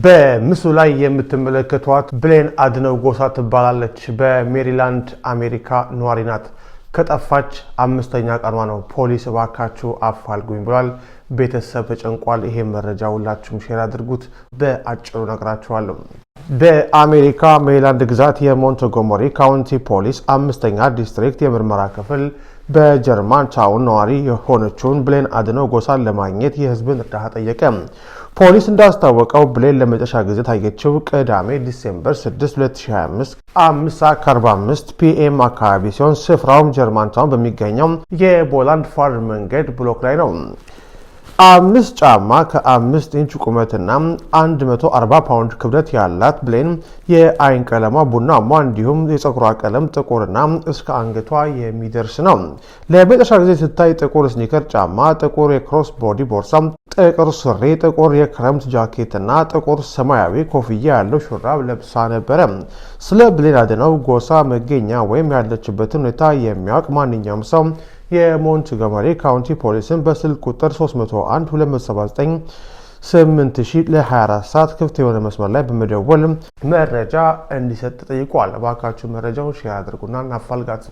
በምስሉ ላይ የምትመለከቷት ብሌን አድነው ጎሳ ትባላለች። በሜሪላንድ አሜሪካ ነዋሪ ናት። ከጠፋች 5ኛ ቀኗ ነው። ፖሊስ እባካችሁ አፋልጉኝ ብሏል። ቤተሰብ ተጨንቋል። ይሄ መረጃ ሁላችሁም ሼር አድርጉት። በአጭሩ ነግራችኋለሁ። በአሜሪካ ሜሪላንድ ግዛት የሞንትጎመሪ ካውንቲ ፖሊስ 5ኛ ዲስትሪክት የምርመራ ክፍል በጀርመን ታውን ነዋሪ የሆነችውን ብሌን አድነው ጎሳን ለማግኘት የህዝብን እርዳታ ጠየቀ። ፖሊስ እንዳስታወቀው ብሌን ለመጨረሻ ጊዜ ታየችው ቅዳሜ ዲሴምበር 6 2025 5:45 ፒኤም አካባቢ ሲሆን ስፍራውም ጀርመን ታውን በሚገኘው የቦላንድ ፋርም መንገድ ብሎክ ላይ ነው። 5 ጫማ ከ5 ኢንች ቁመትና 140 ፓውንድ ክብደት ያላት ብሌን የአይን ቀለሟ ቡናማ እንዲሁም የፀጉሯ ቀለም ጥቁርና እስከ አንገቷ የሚደርስ ነው። ለመጨረሻ ጊዜ ስታይ ጥቁር ስኒከር ጫማ፣ ጥቁር የክሮስ ቦዲ ቦርሳ፣ ጥቁር ሱሪ፣ ጥቁር የክረምት ጃኬትና ጥቁር ሰማያዊ ኮፍያ ያለው ሹራብ ለብሳ ነበረ። ስለ ብሌን አድነው ጎሳ መገኛ ወይም ያለችበትን ሁኔታ የሚያውቅ ማንኛውም ሰው የሞንትጎመሪ ካውንቲ ፖሊስን በስልክ ቁጥር 301 279 8000 ለ24 ሰዓት ክፍት የሆነ መስመር ላይ በመደወል መረጃ እንዲሰጥ ጠይቋል። እባካችሁ መረጃውን ሼር አድርጉና እናፋልጋት።